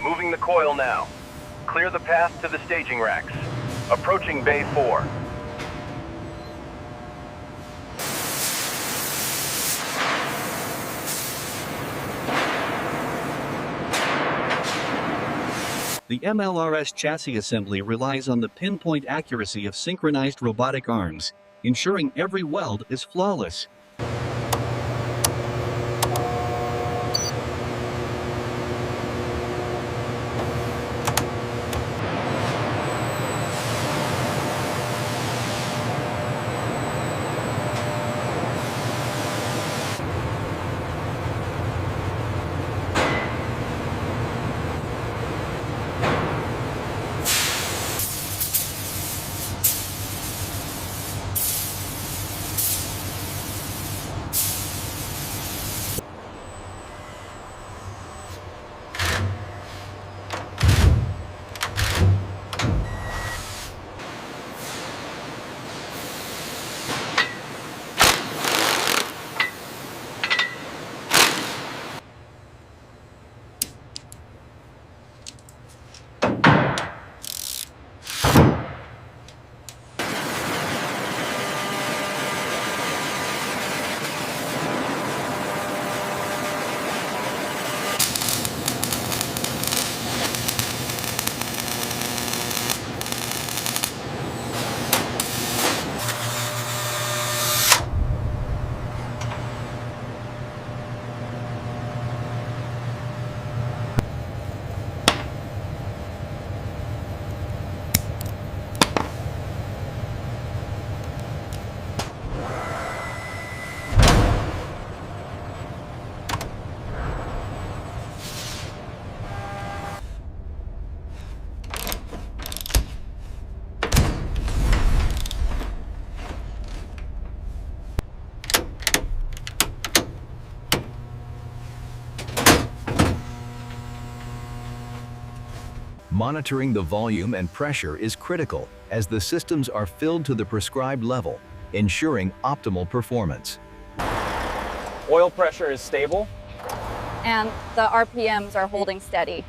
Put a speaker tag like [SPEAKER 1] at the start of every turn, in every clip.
[SPEAKER 1] Moving the coil now. Clear the path to the staging racks. Approaching Bay 4.
[SPEAKER 2] The MLRS chassis assembly relies on the pinpoint accuracy of synchronized robotic arms, ensuring every weld is flawless.
[SPEAKER 3] Monitoring the volume and pressure is critical as the systems are filled to the prescribed level, ensuring optimal performance.
[SPEAKER 4] Oil pressure is stable.
[SPEAKER 5] And the RPMs are holding steady.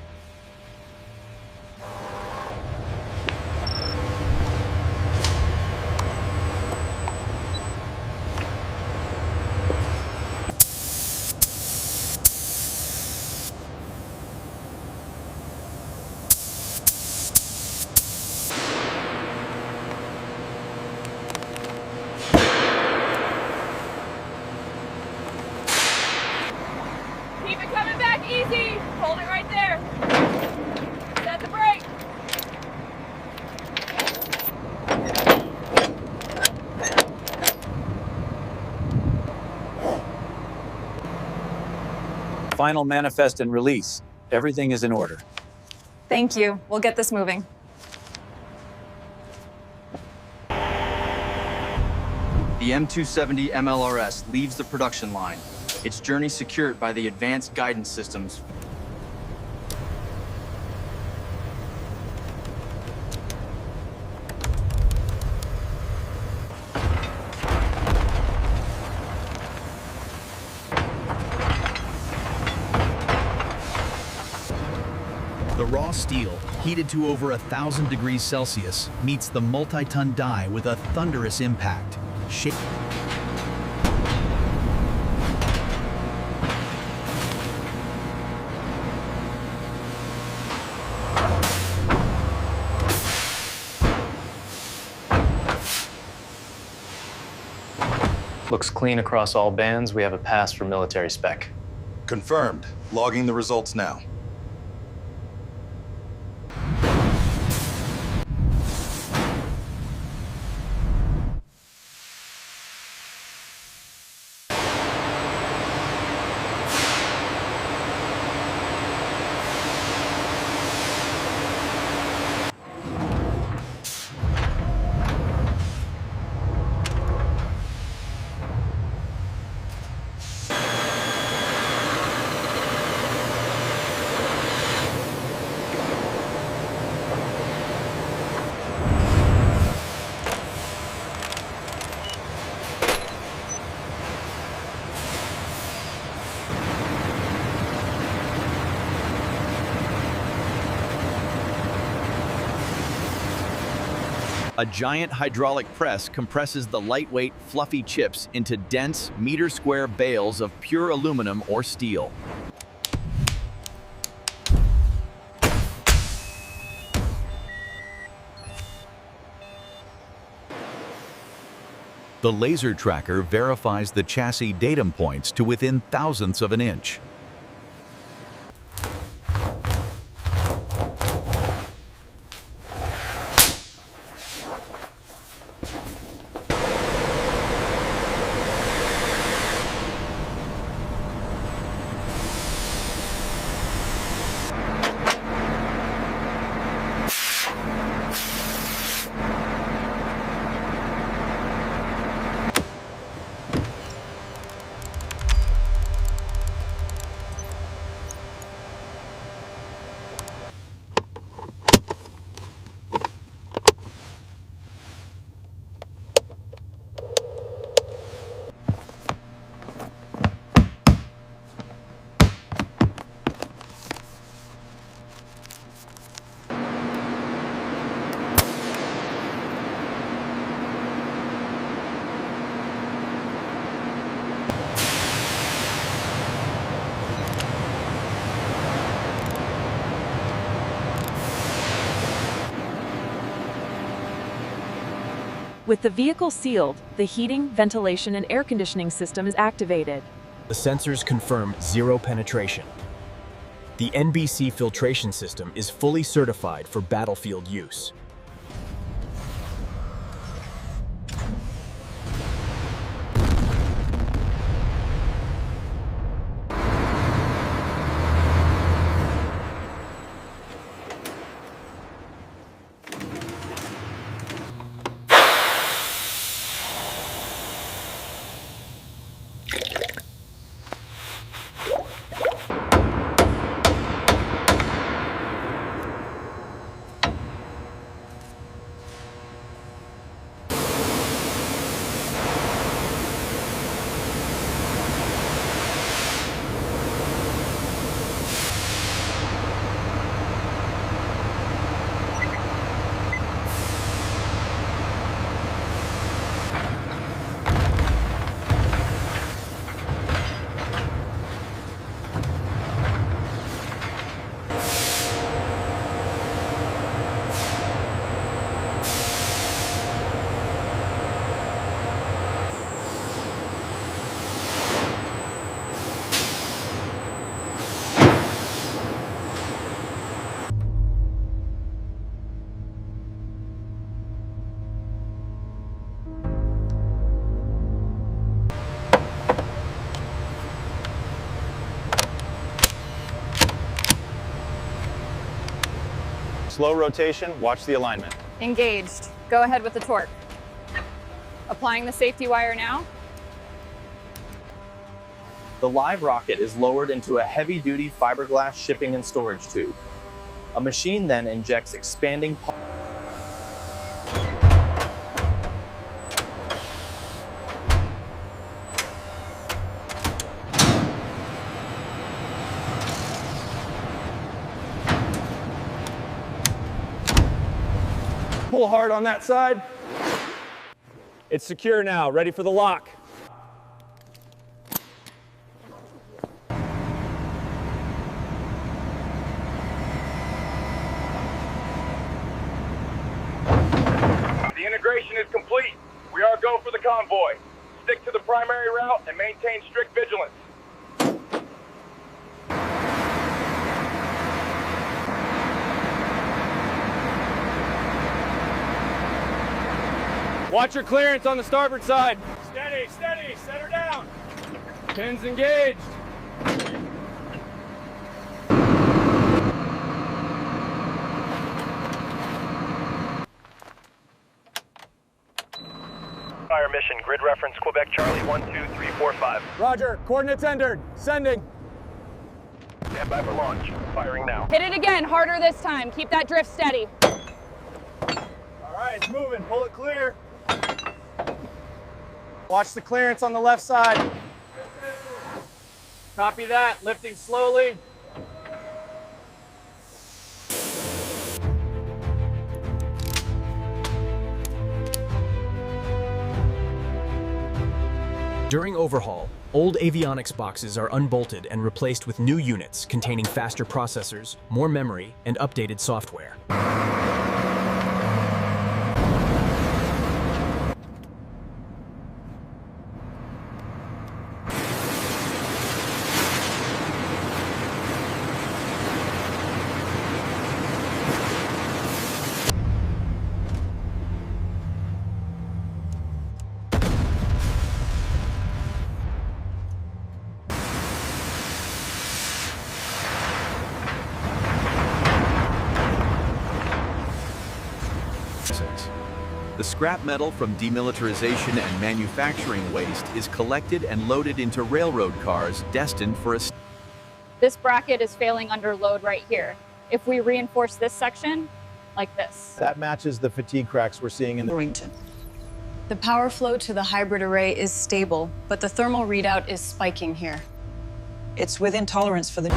[SPEAKER 6] Keep it coming back easy. Hold it right there. Set the brake.
[SPEAKER 4] Final manifest and release. Everything is in order.
[SPEAKER 5] Thank you. We'll get this moving.
[SPEAKER 7] The M270 MLRS leaves the production line, its journey secured by the advanced guidance systems.
[SPEAKER 8] The raw steel, heated to over 1,000 degrees Celsius, meets the multi-ton die with a thunderous impact.
[SPEAKER 9] Looks clean across all bands. We have a pass for military spec.
[SPEAKER 10] Confirmed. Logging the results now.
[SPEAKER 8] A giant hydraulic press compresses the lightweight, fluffy chips into dense, meter-square bales of pure aluminum or steel. The laser tracker verifies the chassis datum points to within thousandths of an inch.
[SPEAKER 11] With the vehicle sealed, the heating, ventilation, and air conditioning system is activated.
[SPEAKER 12] The sensors confirm zero penetration. The NBC filtration system is fully certified for battlefield use.
[SPEAKER 9] Slow rotation, watch the alignment.
[SPEAKER 5] Engaged. Go ahead with the torque. Applying the safety wire now.
[SPEAKER 9] The live rocket is lowered into a heavy-duty fiberglass shipping and storage tube. A machine then injects expanding
[SPEAKER 13] Pull hard on that side. It's secure now, ready for the lock.
[SPEAKER 1] The integration is complete. We are go for the convoy. Stick to the primary route and maintain strict vigilance.
[SPEAKER 13] Watch your clearance on the starboard side. Steady, steady, set her down. Pins engaged.
[SPEAKER 1] Fire mission, grid reference Quebec Charlie 12345.
[SPEAKER 13] Roger, coordinates entered. Sending.
[SPEAKER 1] Stand by for launch. Firing now.
[SPEAKER 5] Hit it again, harder this time. Keep that drift steady.
[SPEAKER 13] All right, it's moving. Pull it clear. Watch the clearance on the left side. Copy that. Lifting slowly.
[SPEAKER 12] During overhaul, old avionics boxes are unbolted and replaced with new units containing faster processors, more memory, and updated software.
[SPEAKER 3] The scrap metal from demilitarization and manufacturing waste is collected and loaded into railroad cars destined for a...
[SPEAKER 5] This bracket is failing under load right here. If we reinforce this section, like this.
[SPEAKER 9] That matches the fatigue cracks we're seeing in the...
[SPEAKER 14] The power flow to the hybrid array is stable, but the thermal readout is spiking here.
[SPEAKER 15] It's within tolerance for the...